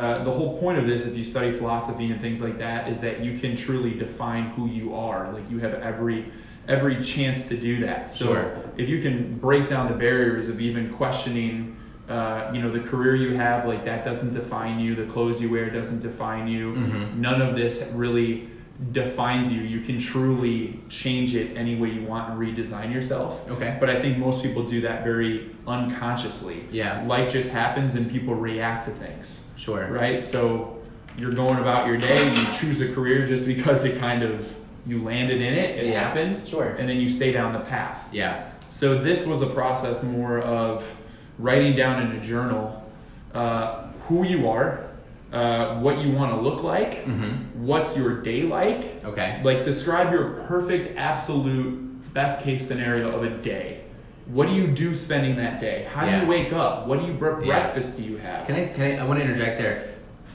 the whole point of this, if you study philosophy and things like that, is that you can truly define who you are. Like you have every chance to do that. So Sure. if you can break down the barriers of even questioning, the career you have, like that doesn't define you. The clothes you wear doesn't define you. Mm-hmm. None of this really defines you. You can truly change it any way you want and redesign yourself. Okay. But I think most people do that very unconsciously. Yeah. Life just happens and people react to things. Sure. Right? So you're going about your day, you choose a career just because it kind of, you landed in it, it happened. Sure. And then you stay down the path. Yeah. So this was a process more of writing down in a journal who you are, what you want to look like, Mm-hmm. what's your day like. Okay. Like describe your perfect, absolute best case scenario of a day. What do you do spending that day? How do Yeah. you wake up? What do you breakfast do you have? I want to interject there.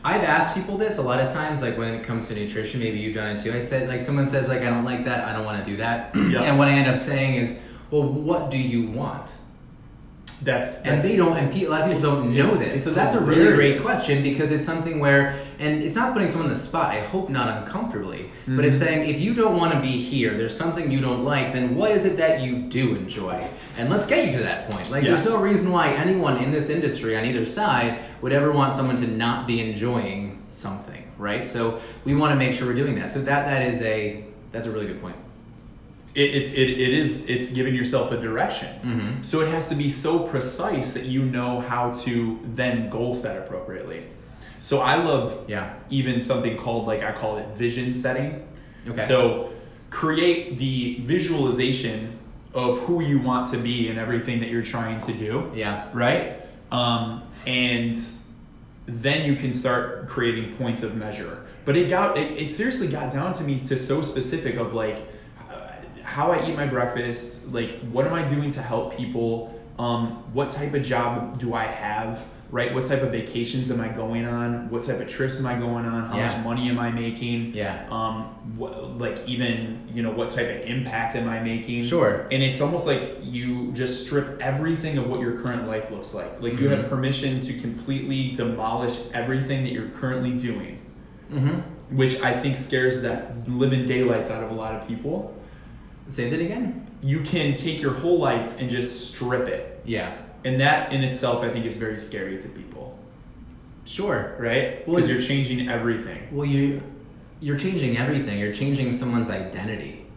I've asked people this a lot of times, like when it comes to nutrition, maybe you've done it too. I said, like someone says like, I don't like that, I don't want to do that. Yeah. And what I end up saying is, well, what do you want? That's And they don't, and a lot of people don't know this. it's So that's a really great hilarious. question, because it's something where, and it's not putting someone on the spot, I hope not uncomfortably, but it's saying if you don't want to be here, there's something you don't like, then what is it that you do enjoy? And let's get you to that point. Like Yeah. there's no reason why anyone in this industry on either side would ever want someone to not be enjoying something, right? So we want to make sure we're doing that. So that's a really good point. It's giving yourself a direction. Mm-hmm. So it has to be so precise that you know how to then goal set appropriately. So I love Yeah. even something called, like I call it vision setting. Okay. So create the visualization of who you want to be and everything that you're trying to do. Yeah. Right? And then you can start creating points of measure. But it seriously got down to me to so specific of like how I eat my breakfast, like what am I doing to help people, what type of job do I have, right? What type of vacations am I going on? What type of trips am I going on? How Yeah. much money am I making? Yeah. What type of impact am I making? Sure. And it's almost like you just strip everything of what your current life looks like. Like you have permission to completely demolish everything that you're currently doing, Mm-hmm. which I think scares that living daylights out of a lot of people. Say that again? You can take your whole life and just strip it. Yeah. And that in itself, I think, is very scary to people, Sure. right? Well, Because you're changing everything. Well, you're changing everything. You're changing someone's identity,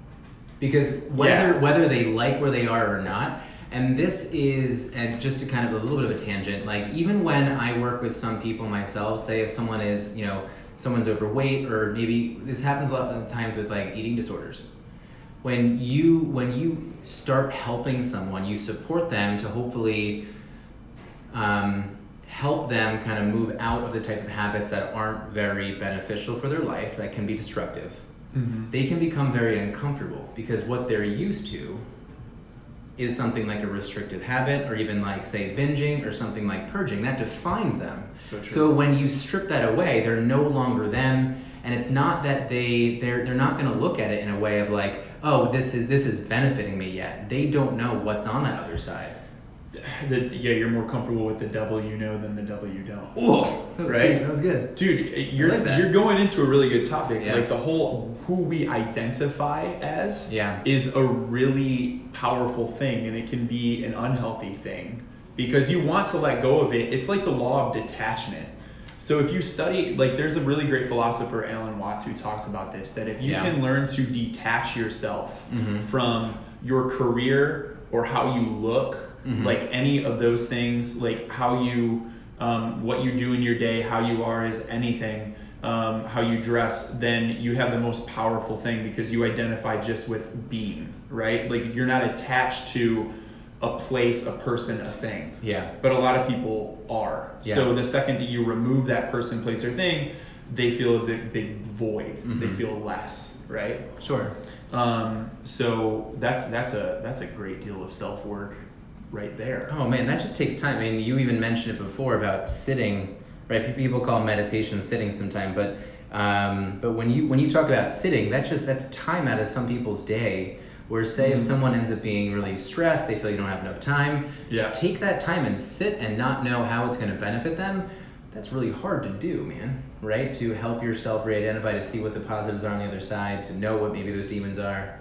because whether they like where they are or not. And this is, and just to kind of a little bit of a tangent, like even when I work with some people myself, say if someone is, someone's overweight, or maybe this happens a lot of times with like eating disorders. When you start helping someone, you support them to hopefully help them kind of move out of the type of habits that aren't very beneficial for their life, that can be destructive. Mm-hmm. They can become very uncomfortable because what they're used to is something like a restrictive habit, or even like say binging or something like purging. That defines them. So true. So when you strip that away, they're no longer them, and it's not that they're not going to look at it in a way of like, oh, this is benefiting me yet. They don't know what's on that other side. You're more comfortable with the devil you know than the devil you don't. Oh, Right? That was good. Dude, you're like that. you're going into a really good topic. Yeah. Like the whole who we identify as Yeah. is a really powerful thing, and it can be an unhealthy thing because you want to let go of it. It's like the law of detachment. So if you study, like there's a really great philosopher, Alan Watts, who talks about this, that if you Yeah. can learn to detach yourself Mhm. from your career or how you look, Mhm. like any of those things, like how you, what you do in your day, how you are is anything, how you dress, then you have the most powerful thing because you identify just with being, right? Like you're not attached to a place, a person, a thing. Yeah. But a lot of people are. Yeah. So the second that you remove that person, place, or thing, they feel a big void. They Mhm. feel less, right? Sure. So that's a great deal of self work right there. Oh man, that just takes time. I mean, you even mentioned it before about sitting, right? People call meditation sitting sometime, but when you talk about sitting, that's time out of some people's day. Where say if someone ends up being really stressed, they feel you don't have enough time. Yeah. To take that time and sit and not know how it's going to benefit them, that's really hard to do, man, right? To help yourself re-identify, to see what the positives are on the other side, to know what maybe those demons are.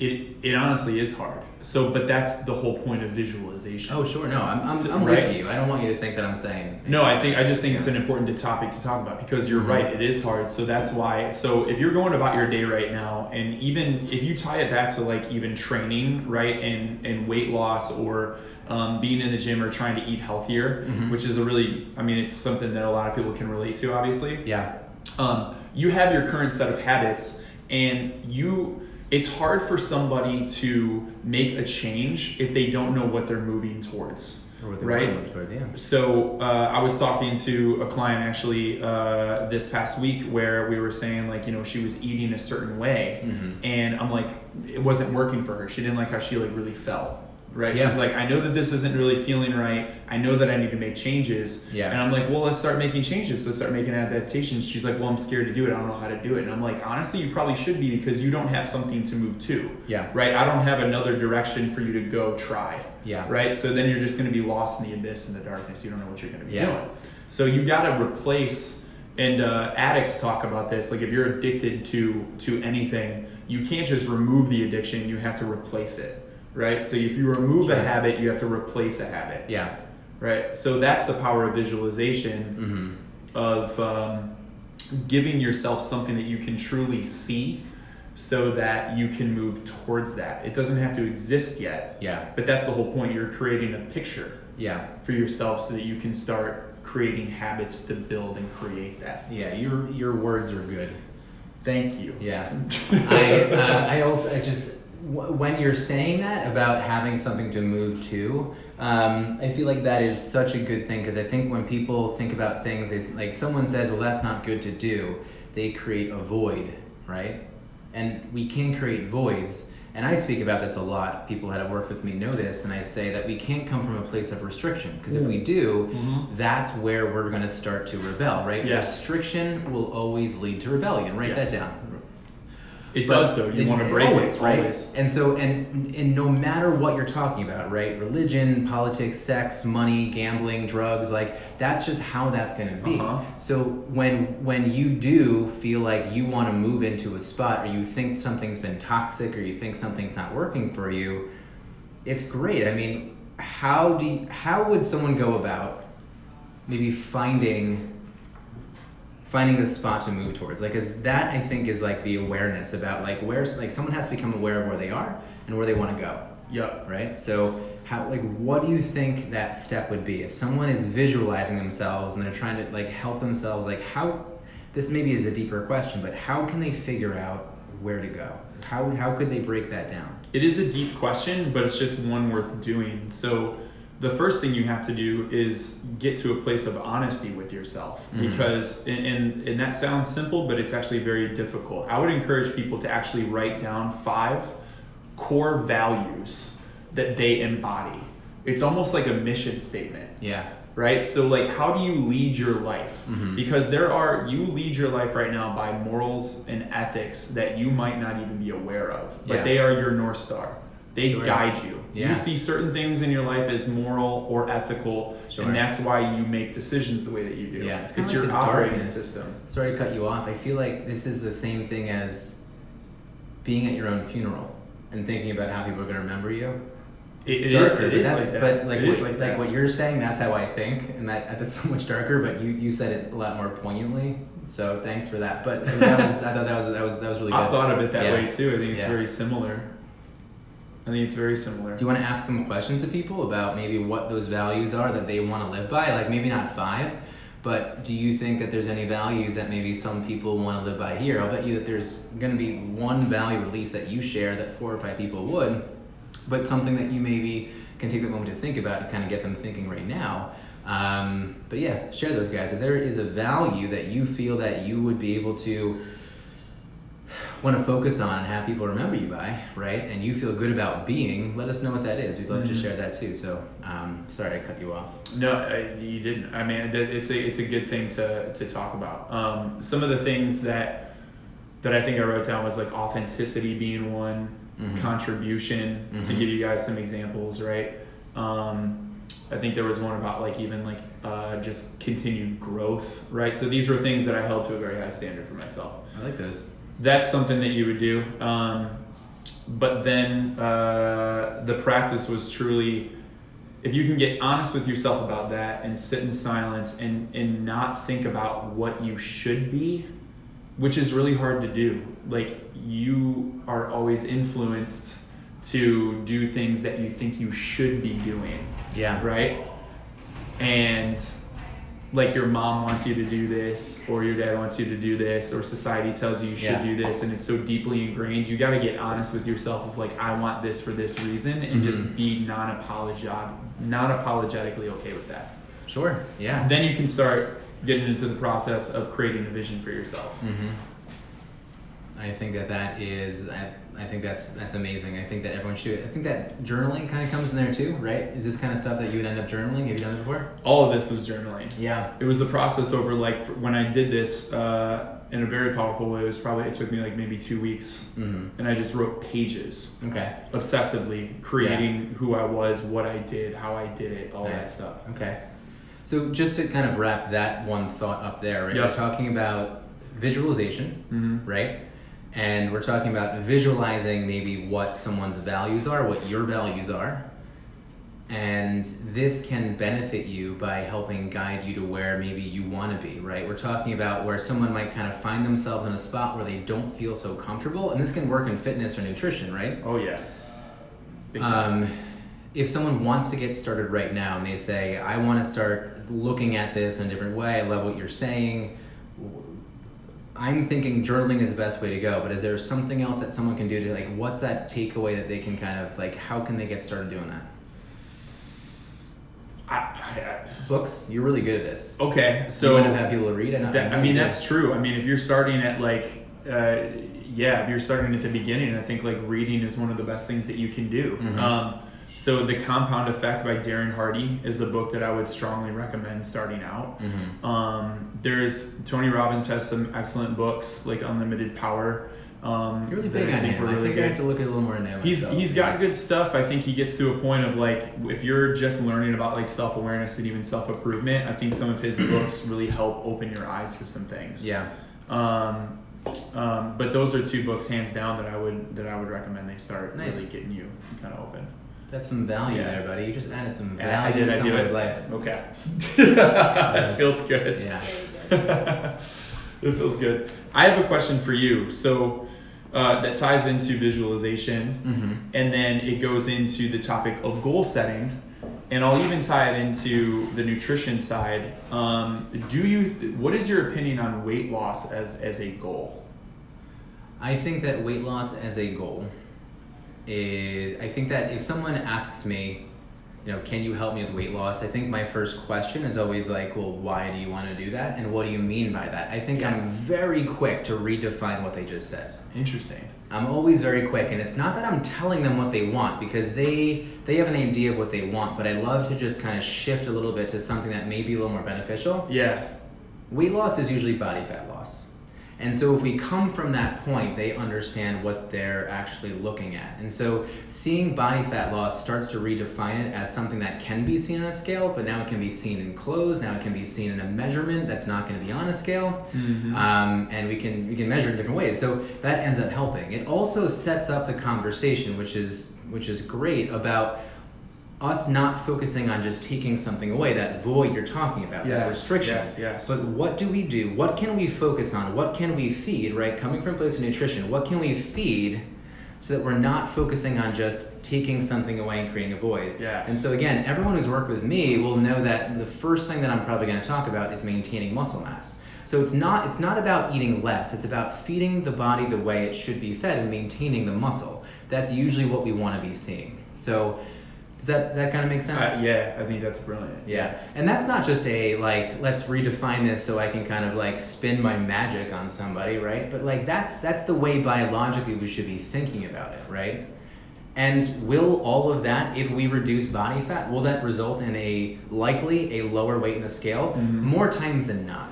It honestly is hard. So, but that's the whole point of visualization. Oh, sure. No, I'm right? with you. I don't want you to think that I'm saying. No, I just think it's an important topic to talk about, because you're right. It is hard. So that's why. So if you're going about your day right now, and even if you tie it back to like even training, right, and weight loss, or being in the gym, or trying to eat healthier, which is it's something that a lot of people can relate to, obviously. Yeah. You have your current set of habits, and it's hard for somebody to make a change if they don't know what they're moving towards, right? So I was talking to a client actually this past week, where we were saying, like, she was eating a certain way, and I'm like, it wasn't working for her. She didn't like how she like really felt. Right. Yeah. She's like, I know that this isn't really feeling right. I know that I need to make changes. Yeah. And I'm like, well, let's start making changes. Let's start making adaptations. She's like, well, I'm scared to do it. I don't know how to do it. And I'm like, honestly, you probably should be, because you don't have something to move to. Yeah. Right. I don't have another direction for you to go try. Yeah. Right. So then you're just going to be lost in the abyss, in the darkness. You don't know what you're going to be doing. So you got to replace. And addicts talk about this. Like, if you're addicted to anything, you can't just remove the addiction. You have to replace it. Right? So if you remove a habit, you have to replace a habit. Yeah. Right? So that's the power of visualization, of giving yourself something that you can truly see, so that you can move towards that. It doesn't have to exist yet. Yeah. But that's the whole point. You're creating a picture for yourself, so that you can start creating habits to build and create that. Yeah, your words are good. Thank you. Yeah. When you're saying that about having something to move to, I feel like that is such a good thing, because I think when people think about things, it's like someone says, well, that's not good to do, they create a void, right? And we can create voids. And I speak about this a lot. People that have worked with me know this, and I say that we can't come from a place of restriction, because if we do, that's where we're going to start to rebel, right? Yes. Restriction will always lead to rebellion. Write that down. It does, though. You want to break it, right? Always. And so, and no matter what you're talking about, right? Religion, politics, sex, money, gambling, drugs, like, that's just how that's going to be. So when you do feel like you want to move into a spot, or you think something's been toxic, or you think something's not working for you, it's great. I mean, how would someone go about maybe finding the spot to move towards? Like, is that, I think, is like the awareness about like where, like, someone has to become aware of where they are and where they want to go. Yep. Right? So how, like, what do you think that step would be if someone is visualizing themselves and they're trying to like help themselves? Like, how, this maybe is a deeper question, but how can they figure out where to go? How could they break that down? It is a deep question, but it's just one worth doing. So the first thing you have to do is get to a place of honesty with yourself, because, and that sounds simple, but it's actually very difficult. I would encourage people to actually write down 5 core values that they embody. It's almost like a mission statement. Yeah. Right? So like, how do you lead your life? Because you lead your life right now by morals and ethics that you might not even be aware of, but they are your North Star. They guide you. Yeah. You see certain things in your life as moral or ethical, and that's why you make decisions the way that you do. Yeah, it's your like operating system. Sorry to cut you off. I feel like this is the same thing as being at your own funeral and thinking about how people are going to remember you. It is like that. What you're saying, that's how I think, and that's so much darker. But you said it a lot more poignantly. So thanks for that. But I thought that was really good. I thought of it that way too. I think it's very similar. Do you want to ask some questions to people about maybe what those values are that they want to live by? Like, maybe not 5, but do you think that there's any values that maybe some people want to live by here? I'll bet you that there's going to be one value at least that you share that 4 or 5 people would, but something that you maybe can take a moment to think about to kind of get them thinking right now. But yeah, share those, guys. If there is a value that you feel that you would be able to want to focus on and have people remember you by, right? And you feel good about being, let us know what that is. We'd love to share that too. So, sorry I cut you off. No, you didn't. I mean, it's a good thing to talk about. Some of the things that I think I wrote down was like authenticity being one, contribution, to give you guys some examples, right? I think there was one about like even like just continued growth, right? So these were things that I held to a very high standard for myself. I like those. That's something that you would do. But then the practice was truly, if you can get honest with yourself about that and sit in silence and not think about what you should be, which is really hard to do. Like, you are always influenced to do things that you think you should be doing. Yeah. Right? And like your mom wants you to do this, or your dad wants you to do this, or society tells you you should do this, and it's so deeply ingrained. You got to get honest with yourself of like, I want this for this reason, and just be non-apologetically okay with that. Sure. Yeah. Then you can start getting into the process of creating a vision for yourself. I think that is, I think that's amazing. I think that everyone should do it. I think that journaling kind of comes in there too, right? Is this kind of stuff that you would end up journaling? Have you done it before? All of this was journaling. Yeah. It was the process over like, when I did this in a very powerful way, it took me like maybe 2 weeks. And I just wrote pages. Okay. Obsessively creating who I was, what I did, how I did it, all that stuff. Okay. So just to kind of wrap that one thought up there, right? Yep. We're talking about visualization, right? And we're talking about visualizing maybe what someone's values are, what your values are. And this can benefit you by helping guide you to where maybe you want to be, right? We're talking about where someone might kind of find themselves in a spot where they don't feel so comfortable. And this can work in fitness or nutrition, right? Oh, yeah. Big time. If someone wants to get started right now and they say, I want to start looking at this in a different way, I love what you're saying, I'm thinking journaling is the best way to go, but is there something else that someone can do to, like, what's that takeaway that they can kind of, like, how can they get started doing that? Books? You're really good at this. Okay, so you want to have people to read? I mean, that's true. I mean, if you're starting at like, if you're starting at the beginning, I think like reading is one of the best things that you can do. So The Compound Effect by Darren Hardy is a book that I would strongly recommend starting out. Tony Robbins has some excellent books like Unlimited Power. You're really big on him. I think I have to look at a little more in him. He's got good stuff. I think he gets to a point of like, if you're just learning about like self-awareness and even self-improvement, I think some of his books really help open your eyes to some things. Yeah. But those are two books hands down that I would recommend they start really getting you kind of open. That's some value there, buddy. You just added some value to someone's life. Okay. It feels good. Yeah. It feels good. I have a question for you. So that ties into visualization, and then it goes into the topic of goal setting, and I'll even tie it into the nutrition side. What is your opinion on weight loss as a goal? I think that weight loss as a goal I think that if someone asks me, can you help me with weight loss? I think my first question is always like, well, why do you want to do that? And what do you mean by that? I think I'm very quick to redefine what they just said. Interesting. I'm always very quick, and it's not that I'm telling them what they want, because they have an idea of what they want, but I love to just kind of shift a little bit to something that may be a little more beneficial. Yeah. Weight loss is usually body fat loss. And so if we come from that point, they understand what they're actually looking at. And so seeing body fat loss starts to redefine it as something that can be seen on a scale, but now it can be seen in clothes, now it can be seen in a measurement that's not going to be on a scale. And we can measure in different ways. So that ends up helping. It also sets up the conversation, which is great, about us not focusing on just taking something away, that void you're talking about, that restriction. Yes. But what do we do? What can we focus on? What can we feed, right? Coming from a place of nutrition, what can we feed so that we're not focusing on just taking something away and creating a void? Yes. And so again, everyone who's worked with me will know that the first thing that I'm probably going to talk about is maintaining muscle mass. So it's not about eating less, it's about feeding the body the way it should be fed and maintaining the muscle. That's usually what we want to be seeing. So does that kind of make sense? I think that's brilliant. Yeah, and that's not just a like, let's redefine this so I can kind of like spin my magic on somebody, right? But like that's the way biologically we should be thinking about it, right? And will all of that, if we reduce body fat, will that result in likely a lower weight in the scale? More times than not.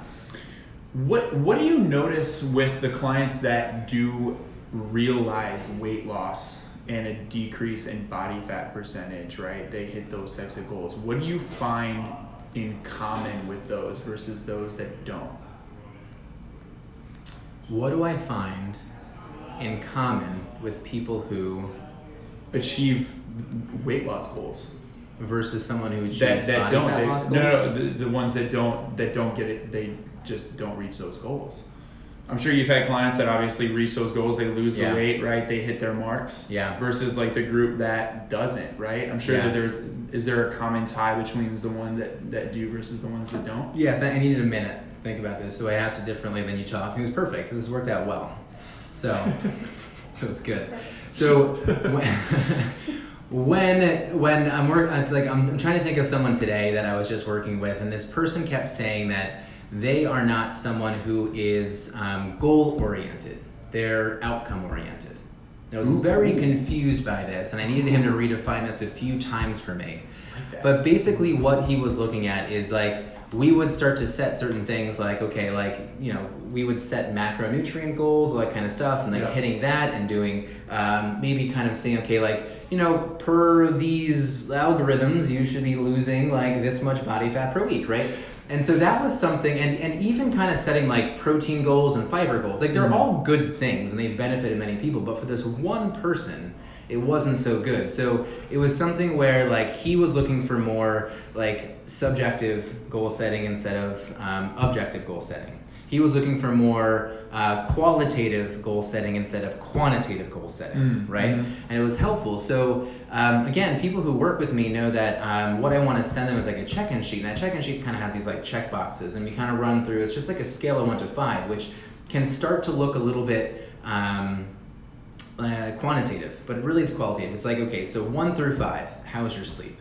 What do you notice with the clients that do realize weight loss and a decrease in body fat percentage, right? They hit those types of goals. What do you find in common with those versus those that don't? What do I find in common with people who achieve weight loss goals versus someone who achieves that body don't fat loss goals? no the ones that don't get it, they just don't reach those goals. I'm sure you've had clients that obviously reach those goals, they lose the weight, right? They hit their marks. Yeah. Versus like the group that doesn't, right? I'm sure that is there a common tie between the one that do versus the ones that don't? Yeah, I needed a minute to think about this, so I asked it differently than you talked. It was perfect. This worked out well. So it's good. So when I'm working, it's like I'm trying to think of someone today that I was just working with, and this person kept saying that they are not someone who is goal-oriented. They're outcome-oriented. I was very confused by this, and I needed him to redefine this a few times for me. But basically what he was looking at is like, we would start to set certain things like, okay, like, you know, we would set macronutrient goals, all that kind of stuff, and like hitting that and doing maybe kind of saying, okay, like, you know, per these algorithms, you should be losing like this much body fat per week, right? And so that was something, and even kind of setting like protein goals and fiber goals, like they're all good things and they've benefited many people, but for this one person, it wasn't so good. So it was something where like he was looking for more like subjective goal setting instead of objective goal setting. He was looking for more qualitative goal setting instead of quantitative goal setting, right? And it was helpful. So again, people who work with me know that what I want to send them is like a check-in sheet. And that check-in sheet kind of has these like check boxes, and we kind of run through. It's just like a scale of 1 to 5, which can start to look a little bit quantitative, but really it's qualitative. It's like, okay, so 1 through 5, how is your sleep,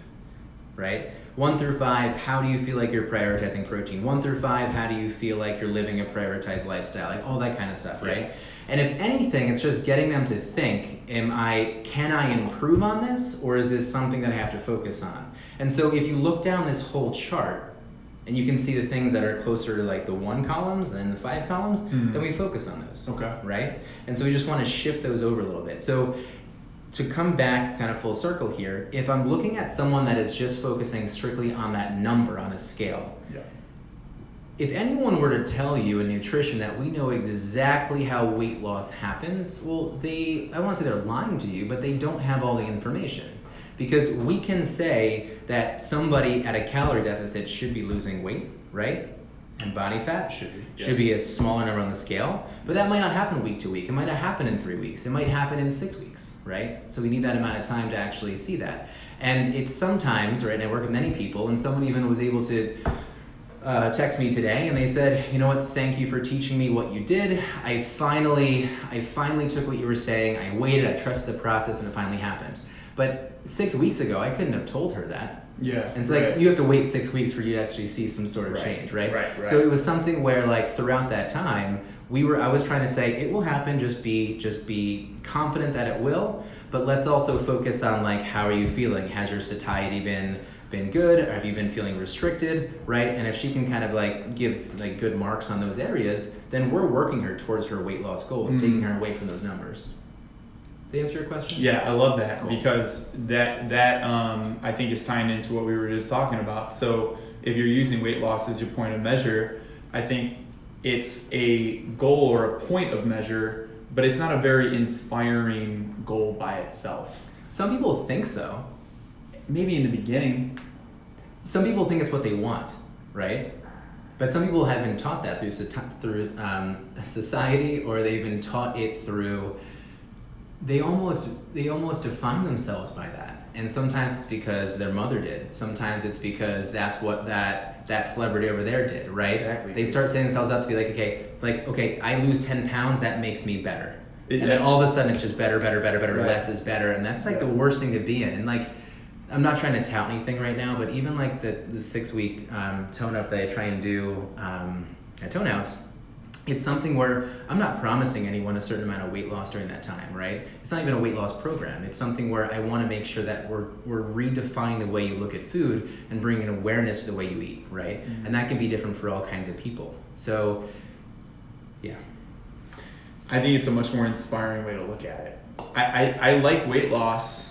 right? 1 through 5, how do you feel like you're prioritizing protein? 1 through 5, how do you feel like you're living a prioritized lifestyle? Like all that kind of stuff, right? And if anything, it's just getting them to think, can I improve on this, or is this something that I have to focus on? And so if you look down this whole chart, and you can see the things that are closer to like the 1 columns than the 5 columns, then we focus on those, right? And so we just want to shift those over a little bit. So to come back kind of full circle here, if I'm looking at someone that is just focusing strictly on that number on a scale, if anyone were to tell you in nutrition that we know exactly how weight loss happens, well, I want to say they're lying to you, but they don't have all the information. Because we can say that somebody at a calorie deficit should be losing weight, right? And body fat should be a smaller number on the scale, but that might not happen week to week. It might not happen in 3 weeks. It might happen in 6 weeks, right? So we need that amount of time to actually see that. And it's sometimes, right, and I work with many people, and someone even was able to text me today, and they said, you know what, thank you for teaching me what you did. I finally took what you were saying. I waited, I trusted the process, and it finally happened. But 6 weeks ago, I couldn't have told her that. And it's like, you have to wait 6 weeks for you to actually see some sort of change, right? So it was something where like throughout that time, I was trying to say, it will happen, just be confident that it will, but let's also focus on like, how are you feeling? Has your satiety been good, or have you been feeling restricted, right? And if she can kind of like give like good marks on those areas, then we're working her towards her weight loss goal, taking her away from those numbers. Did I answer your question? Yeah, I love that because that I think is tying into what we were just talking about. So if you're using weight loss as your point of measure, I think it's a goal or a point of measure, but it's not a very inspiring goal by itself. Some people think so. Maybe in the beginning. Some people think it's what they want, right? But some people have been taught that through society, or they've been taught it through. They almost define themselves by that. And sometimes it's because their mother did. Sometimes it's because that's what that celebrity over there did, right? Exactly. They start setting themselves up to be like, okay, I lose 10 pounds, that makes me better. And then all of a sudden it's just better, less is better. And that's like the worst thing to be in. And like, I'm not trying to tout anything right now, but even like the 6 week tone up that I try and do at Tone House, it's something where I'm not promising anyone a certain amount of weight loss during that time, right? It's not even a weight loss program. It's something where I want to make sure that we're redefining the way you look at food and bringing awareness to the way you eat, right? And that can be different for all kinds of people. So, yeah. I think it's a much more inspiring way to look at it. I like weight loss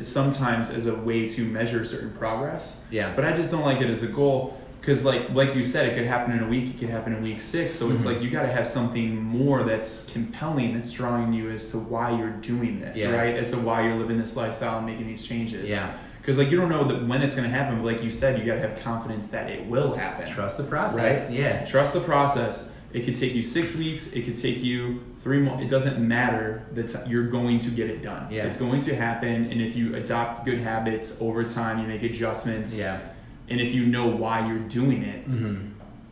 sometimes as a way to measure certain progress. Yeah. But I just don't like it as a goal because like you said, it could happen in a week, it could happen in week 6. So it's like you got to have something more that's compelling, that's drawing you as to why you're doing this, right? As to why you're living this lifestyle and making these changes. Yeah. Because like you don't know when it's going to happen, but like you said, you got to have confidence that it will happen. Trust the process. Right? Yeah. Trust the process. It could take you 6 weeks. It could take you 3 months. It doesn't matter. You're going to get it done. Yeah. It's going to happen. And if you adopt good habits over time, you make adjustments. Yeah. And if you know why you're doing it,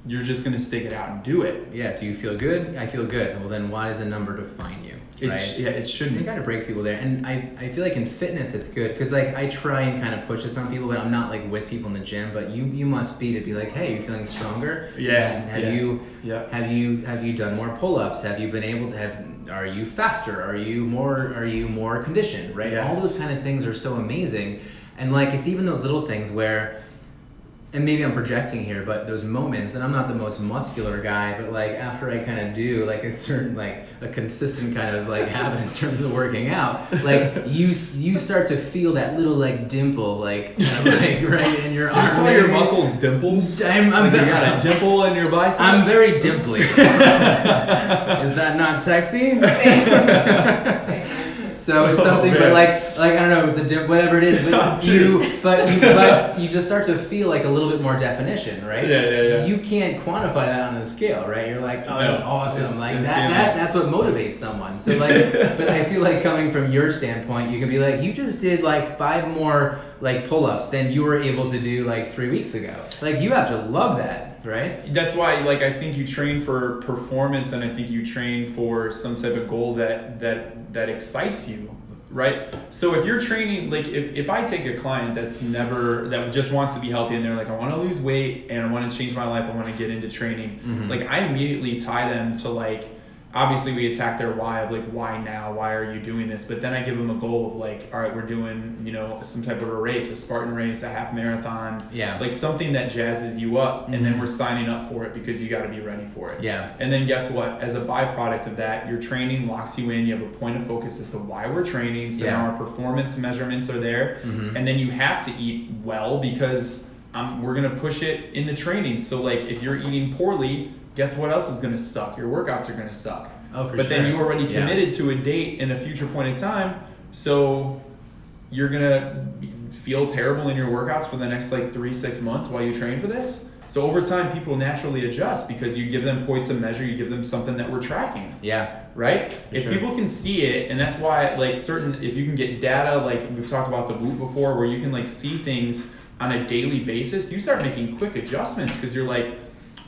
you're just going to stick it out and do it. Yeah. Do you feel good? I feel good. Well, then why does the number define you? Right? It shouldn't. You got to break people there. And I feel like in fitness it's good because like I try and kind of push this on people, but I'm not like with people in the gym. But you must be to be like, hey, you're feeling stronger. Yeah. Have you done more pull-ups? Have you been able to are you faster? Are you more conditioned? Right. Yes. All those kind of things are so amazing. And like it's even those little things where, and maybe I'm projecting here, but those moments, and I'm not the most muscular guy, but like after I kind of do like a certain like a consistent kind of like habit in terms of working out, like you start to feel that little like dimple like kind of like right in your arm. You call your muscles dimples? You got a dimple in your bicep? I'm very dimply. Is that not sexy? Same. So it's something, but like I don't know, the whatever it is, but you just start to feel like a little bit more definition, right? Yeah. You can't quantify that on the scale, right? You're like, oh, that's awesome, it's like that's what motivates someone. So like, but I feel like coming from your standpoint, you can be like, you just did like 5 more like pull-ups than you were able to do like 3 weeks ago. Like you have to love that, right? That's why, like, I think you train for performance, and I think you train for some type of goal that excites you, right? So if you're training, like, if I take a client that just wants to be healthy, and they're like, I want to lose weight and I want to change my life, I want to get into training, like, I immediately tie them to like. Obviously, we attack their why of like, why now? Why are you doing this? But then I give them a goal of like, all right, we're doing, some type of a race, a Spartan race, a half marathon, like something that jazzes you up, and then we're signing up for it because you got to be ready for it. Yeah. And then guess what? As a byproduct of that, your training locks you in. You have a point of focus as to why we're training. So now our performance measurements are there, and then you have to eat well because we're gonna push it in the training. So like, if you're eating poorly, guess what else is going to suck? Your workouts are going to suck. Oh, for but sure. then you already committed to a date in a future point in time, so you're going to feel terrible in your workouts for the next like 3-6 months while you train for this. So over time, people naturally adjust because you give them points of measure, you give them something that we're tracking. Yeah. Right? For if sure. people can see it, and that's why like if you can get data, like we've talked about the Whoop before, where you can like see things on a daily basis, you start making quick adjustments because you're like,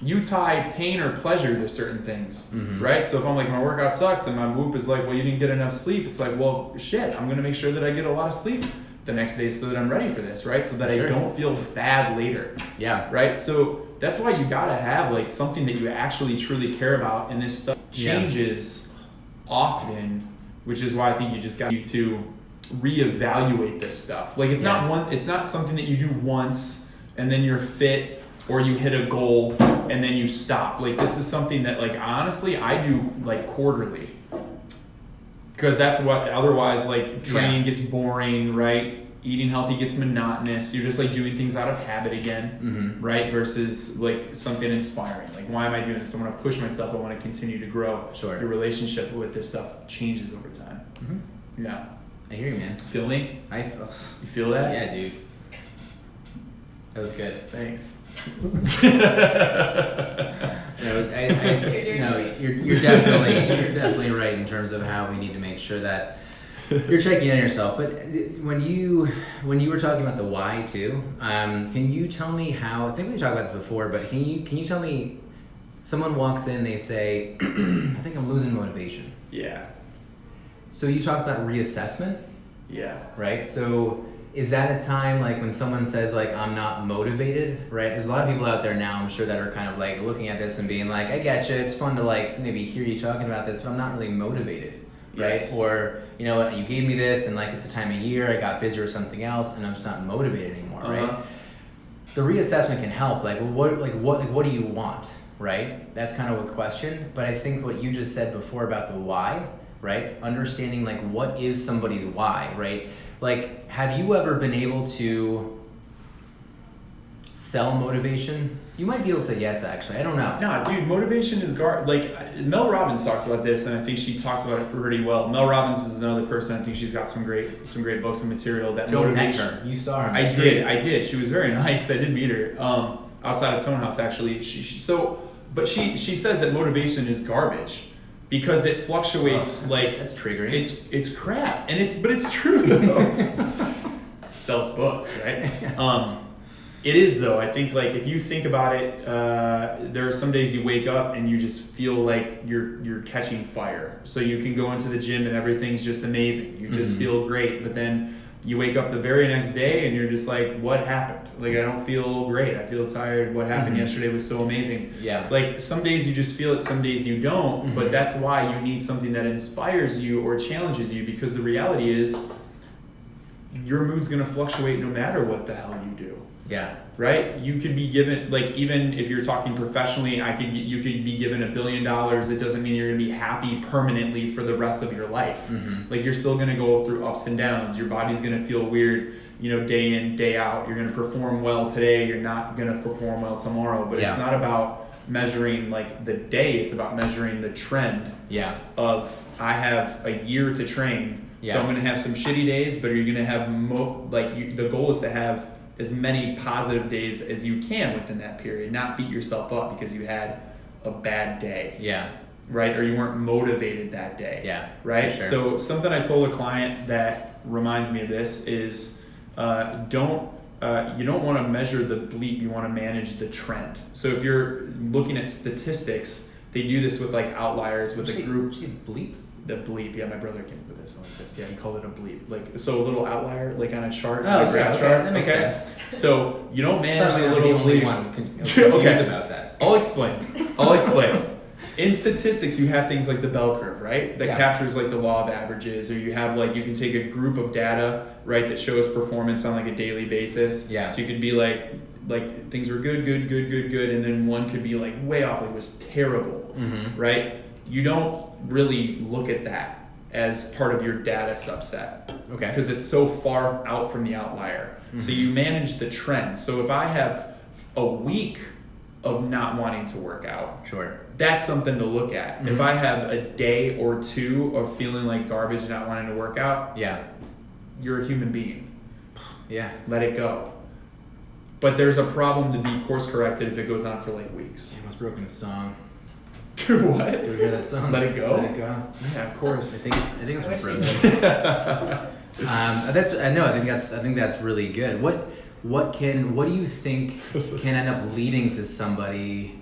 you tie pain or pleasure to certain things, right? So if I'm like, my workout sucks, and my Whoop is like, well, you didn't get enough sleep, it's like, well, shit, I'm gonna make sure that I get a lot of sleep the next day so that I'm ready for this, right? So that I don't feel bad later. Yeah. Right? So that's why you gotta have like something that you actually truly care about, and this stuff changes often, which is why I think you just got to reevaluate this stuff. Like it's not something that you do once and then you're fit, or you hit a goal and then you stop. Like this is something that like honestly I do like quarterly, because that's what otherwise like training gets boring, right? Eating healthy gets monotonous. You're just like doing things out of habit again, right? Versus like something inspiring. Like, why am I doing this? I want to push myself. I want to continue to grow. Sure. Your relationship with this stuff changes over time. Yeah. I hear you, man. Feel me? You feel that? Yeah, dude. That was good. Thanks. No, you're definitely right in terms of how we need to make sure that you're checking in on yourself. But when you were talking about the why too, can you tell me how? I think we talked about this before, but can you tell me? Someone walks in, they say, "I think I'm losing motivation." Yeah. So you talk about reassessment. Yeah. Right. So. Is that a time like when someone says like I'm not motivated, right? There's a lot of people out there now, I'm sure, that are kind of like looking at this and being like, I get you, it's fun to like maybe hear you talking about this, but I'm not really motivated, right? Yes. Or, you know what, you gave me this and like it's a time of year, I got busy or something else and I'm just not motivated anymore, right? The reassessment can help. Like what do you want, right? That's kind of a question. But I think what you just said before about the why, right? Understanding like what is somebody's why, right? Like, have you ever been able to sell motivation? You might be able to say yes, actually. I don't know. Nah, dude, motivation is like Mel Robbins talks about this, and I think she talks about it pretty well. Mel Robbins is another person. I think she's got some great books and material. That Joe motivation. Necker. You saw her. I did. She was very nice. I did meet her outside of Tone House actually. But she says that motivation is garbage because it fluctuates. That's triggering. It's crap, and it's true though. Sells books, right? It is though. I think like if you think about it, there are some days you wake up and you just feel like you're catching fire. So you can go into the gym and everything's just amazing. You just feel great, but then you wake up the very next day and you're just like, what happened? Like I don't feel great. I feel tired. What happened yesterday was so amazing. Yeah. Like some days you just feel it, some days you don't. But that's why you need something that inspires you or challenges you, because the reality is your mood's gonna fluctuate no matter what the hell you do. Yeah. Right? You could be given, like, even if you're talking professionally, you could be given $1 billion. It doesn't mean you're gonna be happy permanently for the rest of your life. Like you're still gonna go through ups and downs. Your body's gonna feel weird, day in, day out. You're gonna perform well today. You're not gonna perform well tomorrow. But it's not about measuring like the day. It's about measuring the trend. Yeah. Of I have a year to train, so I'm gonna have some shitty days. But you're gonna have the goal is to have as many positive days as you can within that period, not beat yourself up because you had a bad day. Yeah. Right? Or you weren't motivated that day. Yeah. Right? Sure. So something I told a client that reminds me of this is you don't want to measure the bleep, you want to manage the trend. So if you're looking at statistics, they do this with like outliers with a group. Bleep? The bleep, yeah, my brother came up with this like this. Yeah, he called it a bleep. Like so a little outlier, like on a chart, Oh, a graph okay. chart. That makes sense. So you don't manage Sounds the like I'm little the only bleep. one confused about that. I'll explain. In statistics, you have things like the bell curve, right? That captures like the law of averages, or you have like you can take a group of data, right, that shows performance on like a daily basis. Yeah. So you could be like things were good, and then one could be like way off, like it was terrible, right? You don't really look at that as part of your data subset. Okay. Because it's so far out from the outlier. So you manage the trend. So if I have a week of not wanting to work out, sure, that's something to look at. If I have a day or two of feeling like garbage and not wanting to work out, you're a human being. Yeah. Let it go. But there's a problem to be course corrected if it goes on for like weeks. I almost broken a song. What? Do you hear that song? Let It Go? Let It Go. Yeah, of course. I think it's I wish from you Frozen. I think that's really good. What do you think can end up leading to somebody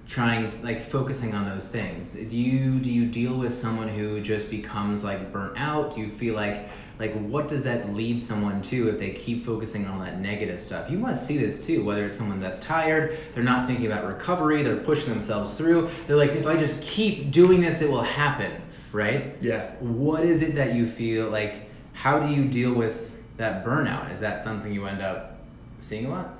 trying to, like, focusing on those things? Do you deal with someone who just becomes like burnt out? Do you feel like what does that lead someone to if they keep focusing on that negative stuff? You want to see this too, whether it's someone that's tired, they're not thinking about recovery, they're pushing themselves through. They're like, if I just keep doing this, it will happen, right? Yeah. What is it that you feel like? How do you deal with that burnout? Is that something you end up seeing a lot?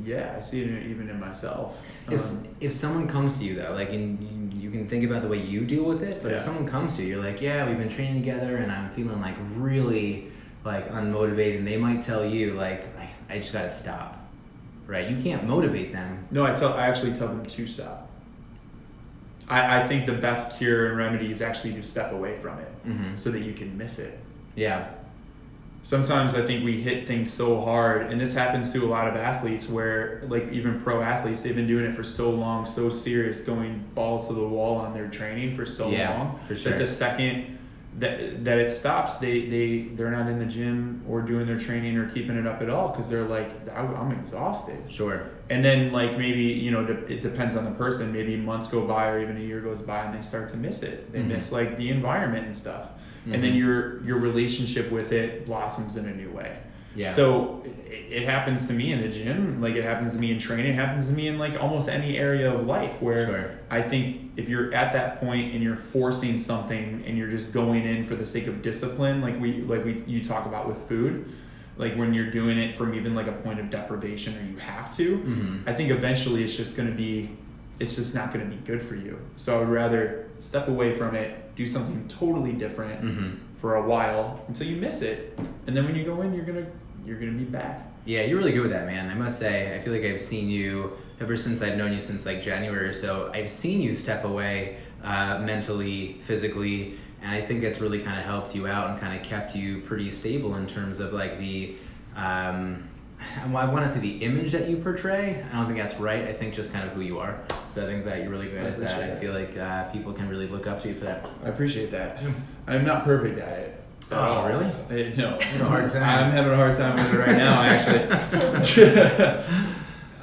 Yeah, I see it even in myself. If someone comes to you though, like you can think about the way you deal with it, but if someone comes to you, you're like, yeah, we've been training together and I'm feeling like really like unmotivated, and they might tell you like, I just gotta stop, right? You can't motivate them. No, I actually tell them to stop. I think the best cure and remedy is actually to step away from it so that you can miss it. Yeah. Sometimes I think we hit things so hard, and this happens to a lot of athletes where, like even pro athletes, they've been doing it for so long, so serious, going balls to the wall on their training for so long, for sure. that the second that it stops, they're not in the gym or doing their training or keeping it up at all because they're like, I'm exhausted. Sure. And then like maybe, it depends on the person, maybe months go by or even a year goes by and they start to miss it. They miss like the environment and stuff. And then your relationship with it blossoms in a new way. Yeah. So it happens to me in the gym, like it happens to me in training, it happens to me in like almost any area of life where I think if you're at that point and you're forcing something and you're just going in for the sake of discipline, you talk about with food, like when you're doing it from even like a point of deprivation or you have to, I think eventually it's just going to be it's just not going to be good for you. So I would rather step away from it, do something totally different for a while until you miss it, and then when you go in, you're gonna be back. Yeah, you're really good with that, man. I must say, I feel like I've seen you ever since I've known you since like January or so. I've seen you step away mentally, physically, and I think it's really kind of helped you out and kind of kept you pretty stable in terms of like the I want to say the image that you portray. I don't think that's right. I think just kind of who you are. So I think that you're really good at that. I feel like people can really look up to you for that. I appreciate that. I'm not perfect at it. Oh, really? No. You have a hard time. I'm having a hard time with it right now, actually.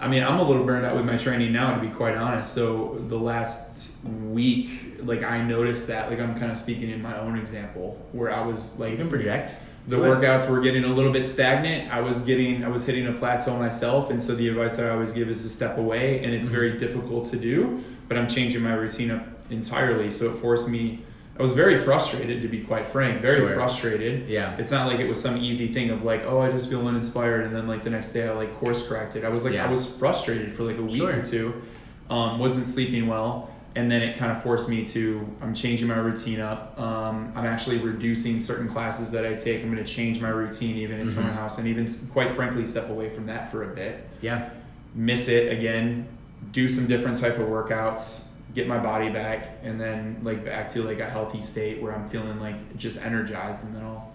I mean, I'm a little burned out with my training now, to be quite honest. So the last week, like I noticed that, like I'm kind of speaking in my own example, where I was like, You can project. the workouts were getting a little bit stagnant. I was hitting a plateau myself, and so the advice that I always give is to step away, and it's very difficult to do, but I'm changing my routine up entirely. So it forced me, I was very frustrated, to be quite frank, very frustrated. Yeah. It's not like it was some easy thing of like, oh, I just feel uninspired, and then like the next day I like course corrected. I was like, I was frustrated for like a week or two, wasn't sleeping well. And then it kind of forced me to, I'm changing my routine up. I'm actually reducing certain classes that I take. I'm going to change my routine even in Tone House, and even quite frankly step away from that for a bit. Yeah. Miss it again, do some different type of workouts, get my body back, and then like back to like a healthy state where I'm feeling like just energized, and then I'll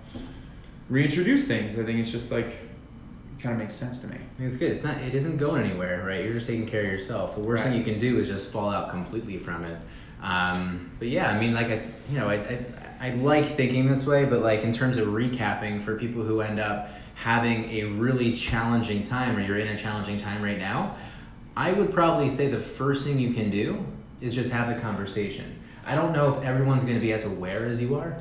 reintroduce things. I think it's just like, kind of makes sense to me. I think it's good. It isn't going anywhere, right? You're just taking care of yourself. The worst thing you can do is just fall out completely from it. But yeah, I mean, like I like thinking this way, but like in terms of recapping for people who end up having a really challenging time, or you're in a challenging time right now, I would probably say the first thing you can do is just have the conversation. I don't know if everyone's going to be as aware as you are,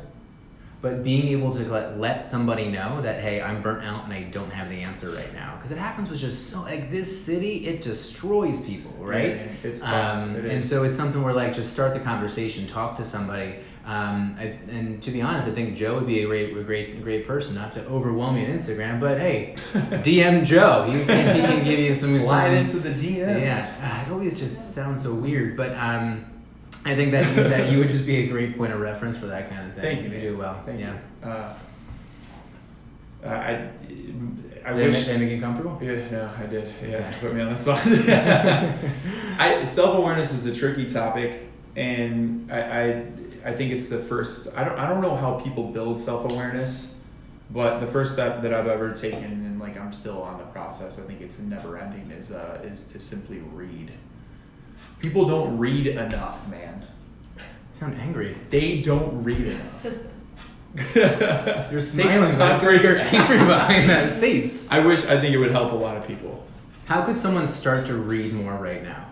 but being able to let somebody know that, hey, I'm burnt out and I don't have the answer right now. Because it happens with just so, like this city, it destroys people, right? Yeah, it's tough. And so it's something where like just start the conversation, talk to somebody. And to be honest, I think Joe would be a great person, not to overwhelm you on Instagram, but hey, DM Joe. He can give you some slide into the DMs. Yeah, it always just sounds so weird, but I think that you would just be a great point of reference for that kind of thing. Thank you. You do well. Thank you. I wish. Did I make you comfortable? Yeah, no, I did. Yeah, Okay. put me on the spot. Self-awareness is a tricky topic, and I think it's the first. I don't know how people build self-awareness, but the first step that I've ever taken, and like I'm still on the process. I think it's never ending. Is to simply read. People don't read enough, man. You sound angry. They don't read enough. You're smiling, but you're angry behind that face. I think it would help a lot of people. How could someone start to read more right now?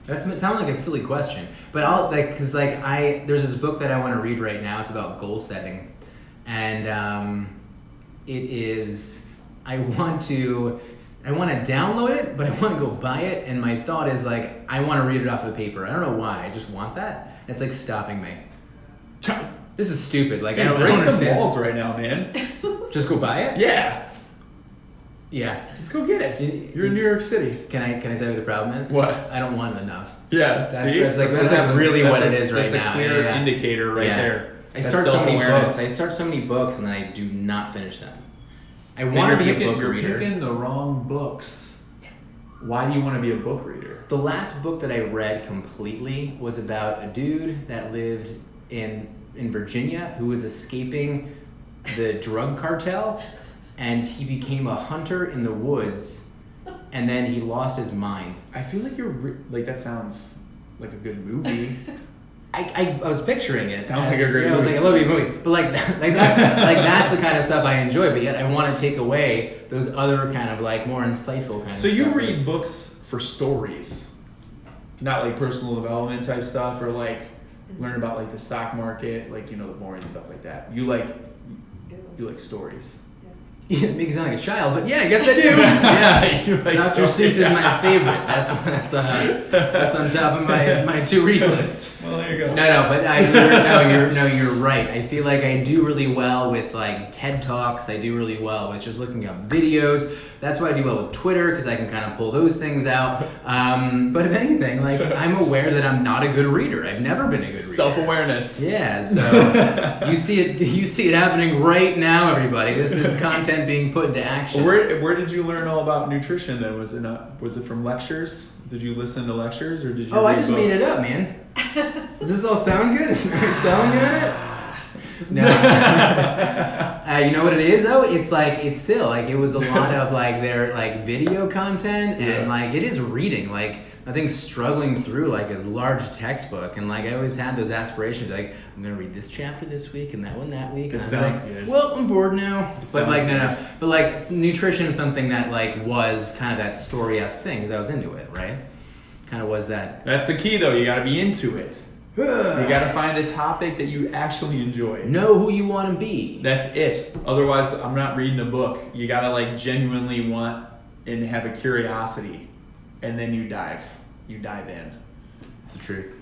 It sounds like a silly question, but I'll there's this book that I want to read right now. It's about goal setting, and it is. I want to download it, but I want to go buy it, and my thought is like, I want to read it off of paper. I don't know why, I just want that. It's like stopping me. This is stupid. Like, Dude, I don't break some understand. balls right now, man. Just go buy it? Yeah. Yeah. Just go get it. You're in New York City. Can I tell you what the problem is? What? I don't want it enough. Yeah, That's see? that's what happens. really what it is right that's now. a clear Yeah. indicator right Yeah. there. I That's start so many self-awareness. books. I start so many books, and then I do not finish them. I Man, want to be you're a picking- book reader. You're picking the wrong books. Why do you want to be a book reader? The last book that I read completely was about a dude that lived in Virginia who was escaping the drug cartel, and he became a hunter in the woods, and then he lost his mind. I feel like that sounds like a good movie. I was picturing it. Sounds like a great I was movie. like, I love your movie. But that's the kind of stuff I enjoy, but yet I want to take away those other kind of like more insightful kind of So stuff. you read books for stories, not like personal development type stuff, or like learn about like the stock market, like the boring stuff like that. You like stories. It makes you sound like a child, but yeah, I guess I do. Yeah, You like Dr. stories. Seuss is my favorite. That's on top of my to read list. Well, there you go. No, but you're right. I feel like I do really well with like TED Talks. I do really well with just looking up videos. That's why I do well with Twitter because I can kind of pull those things out. But if anything, like I'm aware that I'm not a good reader. I've never been a good reader. Self-awareness. Yeah, so you see it happening right now, everybody. This is content being put into action. Where did you learn all about nutrition then? Was it from lectures? Did you listen to lectures or did you Oh, read I just books? made it up, man. Does this all sound good? Is it selling me on it? No. You know what it is though? It's still like it was a lot of like their like video content and like it is reading. Like I think struggling through like a large textbook and like I always had those aspirations like I'm gonna read this chapter this week and that one that week. And It I was sounds like, good. well, I'm bored now. But like sounds no. But like nutrition is something that like was kind of that story-esque thing because I was into it, right? Kind of was that. That's the key though. You got to be into it. You got to find a topic that you actually enjoy. Know who you want to be. That's it. Otherwise, I'm not reading a book. You got to like genuinely want and have a curiosity, and then you dive in. That's the truth.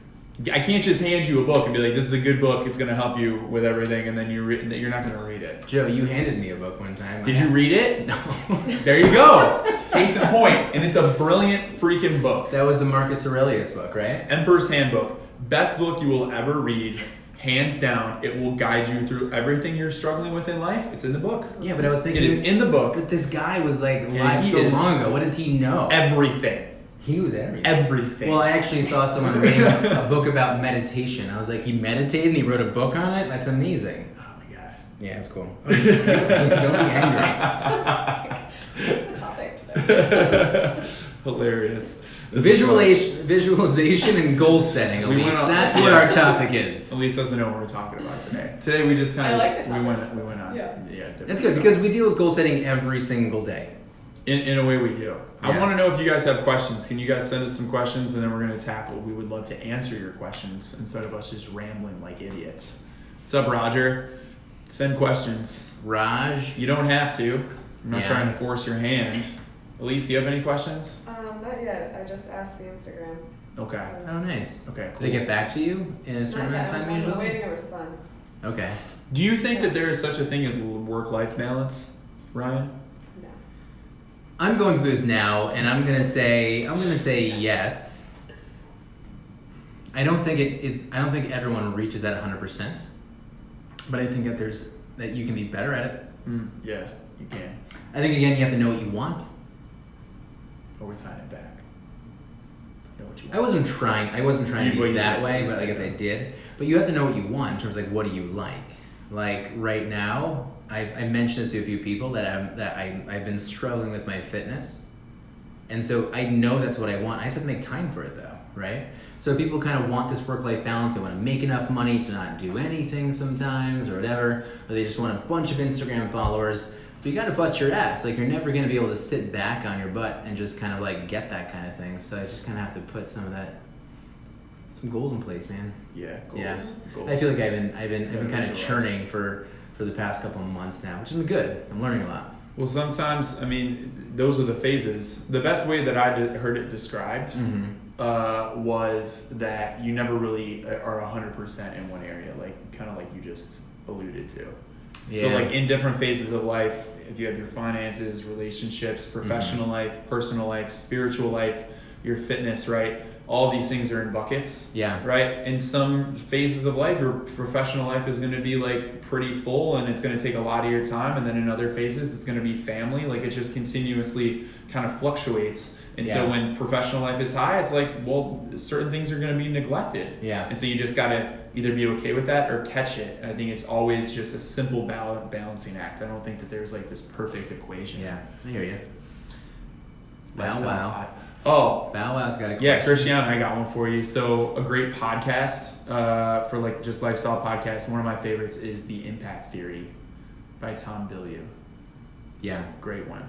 I can't just hand you a book and be like, "This is a good book. It's going to help you with everything," and then you're not going to read it. Joe, you handed me a book one time. Did you read it? No. There you go. Case in point, and it's a brilliant freaking book. That was the Marcus Aurelius book, right? Emperor's Handbook. Best book you will ever read, hands down. It will guide you through everything you're struggling with in life. It's in the book. Yeah, but I was thinking. It is in the book. But this guy was like Yeah, live he so is long ago. What does he know? Everything. He knows everything. Everything. Well, I actually saw someone reading a book about meditation. I was like, he meditated and he wrote a book on it? That's amazing. Oh my god. Yeah, it's cool. Don't be angry. That's the topic today. Hilarious. Visualization and goal setting, We Elise. went on- That's what yeah. our topic is. Elise doesn't know what we're talking about today. Today we just kind I of like the topic. we went on. Yeah. Different That's good stuff. because we deal with goal setting every single day. In a way we do. I Yeah. want to know if you guys have questions. Can you guys send us some questions and then we're going to tackle. We would love to answer your questions instead of us just rambling like idiots. What's up, Roger? Send questions. Raj. You don't have to. I'm not Yeah. trying to force your hand. Elise, do you have any questions? Not yet. I just asked the Instagram. Okay. Oh, nice. Okay, Do they cool. get back to you in a certain Not amount yet. of time I'm usually? awaiting a response. Okay. Do you think that there is such a thing as work-life balance, Ryan? No. I'm going through this now, and I'm gonna say yes. I don't think I don't think everyone reaches that 100%, but I think that you can be better at it. Yeah, you can. I think again you have to know what you want. But we're tying it back. Know what you want. I wasn't trying to Well, be you that did. way, You but I said guess that. I did. But you have to know what you want in terms of like what do you like. Like right now, I mentioned this to a few people that I've been struggling with my fitness, and so I know that's what I want. I just have to make time for it though, right? So people kind of want this work-life balance. They want to make enough money to not do anything sometimes or whatever, or they just want a bunch of Instagram followers. But you got to bust your ass. Like you're never going to be able to sit back on your butt and just kind of like get that kind of thing. So I just kind of have to put some goals in place, man. Yeah, goals. Yeah. Goals. I feel like I've been kind of visualize. churning for the past couple of months now, which has been good. I'm learning a lot. Well, sometimes, I mean, those are the phases. The best way that I heard it described was that you never really are 100% in one area, like kind of like you just alluded to. So, Yeah. like in different phases of life, if you have your finances, relationships, professional life, personal life, spiritual life, your fitness, right? All these things are in buckets. Yeah. Right? In some phases of life, your professional life is going to be like pretty full and it's going to take a lot of your time. And then in other phases, it's going to be family. Like it just continuously kind of fluctuates. And so Yeah. when professional life is high, it's like, well, certain things are going to be neglected. Yeah. And so you just got to either be okay with that or catch it. And I think it's always just a simple balancing act. I don't think that there's like this perfect equation. Yeah. I hear you. Bow Lifestyle Wow. pod. Oh, Bow Wow's got a question. yeah, Christian, I got one for you. So a great podcast for like just lifestyle podcasts. One of my favorites is The Impact Theory by Tom Bilyeu. Yeah. Great one.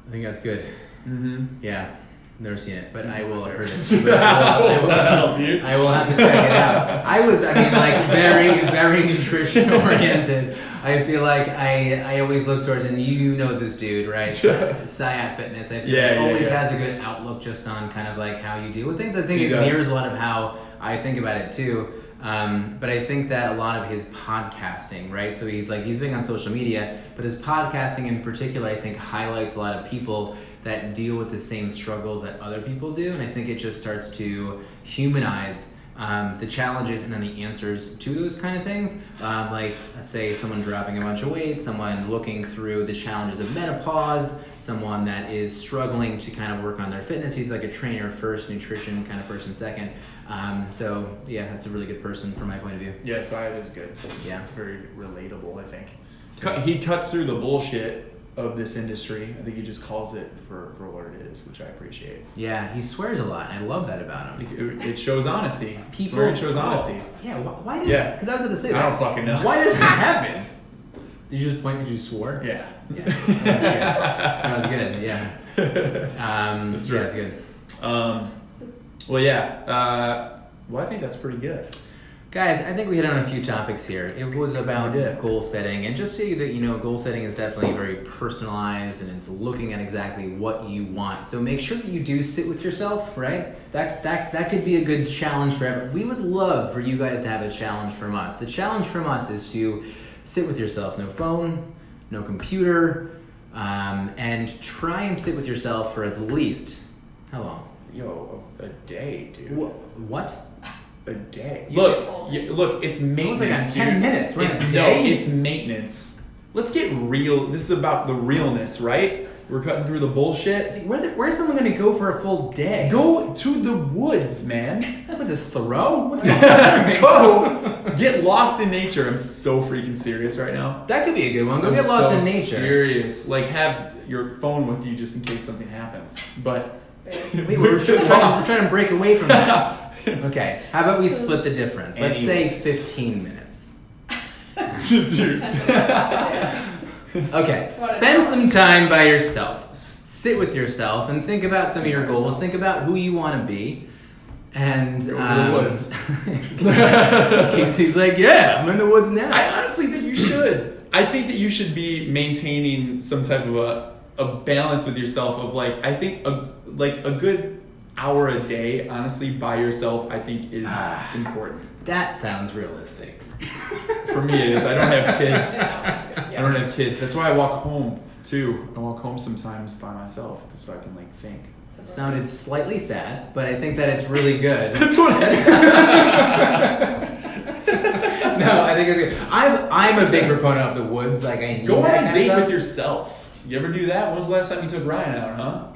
I think that's good. Mm-hmm. Yeah. Never seen it, but He's I one of will my have heard favorites. it. But Well, dude. I will have to check it out. I mean, like very, very nutrition oriented. I feel like I always look towards, and you know this dude, right? Sayat Fitness. I think Yeah, he always yeah. has a good outlook just on kind of like how you deal with things. I think He it does. mirrors a lot of how I think about it too. But I think that a lot of his podcasting, right? So he's big on social media, but his podcasting in particular, I think, highlights a lot of people that deal with the same struggles that other people do, and I think it just starts to humanize the challenges and then the answers to those kind of things. Like, say, someone dropping a bunch of weight, someone looking through the challenges of menopause, someone that is struggling to kind of work on their fitness. He's like a trainer first, nutrition kind of person second. So yeah, that's a really good person from my point of view. Yeah, Syed is good. Yeah. It's very relatable, I think. He cuts through the bullshit of this industry. I think he just calls it for what it is, which I appreciate. Yeah, he swears a lot, and I love that about I him. think it shows honesty. People Swearing shows honesty. Yeah, why did? Yeah. Because I was about to say I that. don't fucking know. Why does that happen? Did you just point because you swore? Yeah. Yeah. That was good. Yeah. That's yeah, right. it's good. Well, yeah. Well, I think that's pretty good. Guys, I think we hit on a few topics here. It was about We did. goal setting, and just so you that goal setting is definitely very personalized, and it's looking at exactly what you want. So make sure that you do sit with yourself, right? That could be a good challenge for everyone. We would love for you guys to have a challenge from us. The challenge from us is to sit with yourself, no phone, no computer, and try and sit with yourself for at least how long? Yo, a day, dude. What? A day. You Look, get look, it's maintenance. like on 10 dude. minutes, we're on It's a day? it's maintenance. Let's get real. This is about the realness, right? We're cutting through the bullshit. Where's someone going to go for a full day? Go to the woods, man. What is this, Thoreau? What's going on? Go get lost in nature. I'm so freaking serious right now. That could be a good one. Go I'm get lost so in nature. Serious. Like, have your phone with you just in case something happens. But Wait, we're trying to break away from that. Okay, how about we split the difference? Let's say Anyways. 15 minutes. dude. 10 minutes a day. Okay, What an spend hour. some time by yourself. Sit with yourself and think about some of your goals. Yourself. Think about who you want to be. And Go to the woods. Casey's like, yeah, I'm in the woods now. I honestly think you should. I think that you should be maintaining some type of a balance with yourself of like, I think a good hour a day, honestly, by yourself, I think is important. That sounds realistic. For me it is. I don't have kids. Yeah. I don't have kids. That's why I walk home too. I walk home sometimes by myself so I can like think. Sounded slightly sad, but I think that it's really good. That's what No, I think it's good. I'm a big proponent of the woods. Like I need Go that on a kind of date stuff. with yourself. You ever do that? When was the last time you took Ryan out, huh?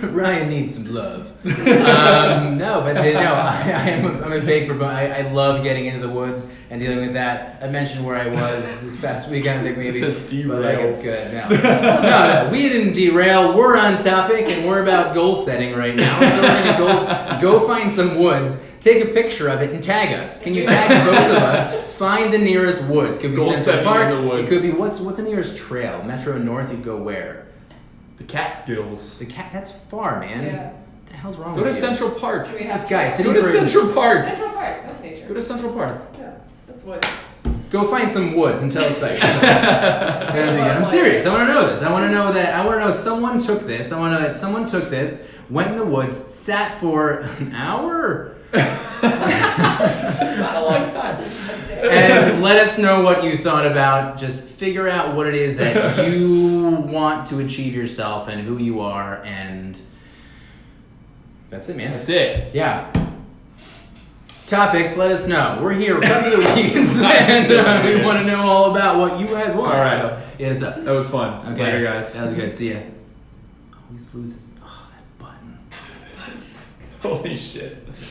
Ryan needs some love. No, but I'm a big proponent. I love getting into the woods and dealing with that. I mentioned where I was this past weekend. I think maybe, It says but like derail. it's good. No, we didn't derail. We're on topic and we're about goal setting right now. So we're gonna go find some woods. Take a picture of it and tag us. Can you tag both of us? Find the nearest woods. Could be Goal Central setting Park. in the woods. It could be what's the nearest trail? Metro North. You'd go where? The Catskills. The cat. That's far, man. Yeah. What the hell's wrong Go with to you? Central Park. Do we What's have this guy to- sitting Go to for- Central Park. Central Park, that's nature. Go to Central Park. Yeah, that's woods. Go find some woods and tell us about yourself. That'd be good. I'm serious. I want to know this. I want to know someone took this. I want to know that someone took this, went in the woods, sat for an hour, It's not a long time. and let us know what you thought about. Just figure out what it is that you want to achieve yourself and who you are, and that's it, man. That's it. Yeah. Topics, let us know. We're here. We're coming to the weekends, and we want to know all about what you guys want. All right. So hit us up. That was fun. Okay. Later, guys. That was good. See ya. Always lose this. Oh, that button. Holy shit.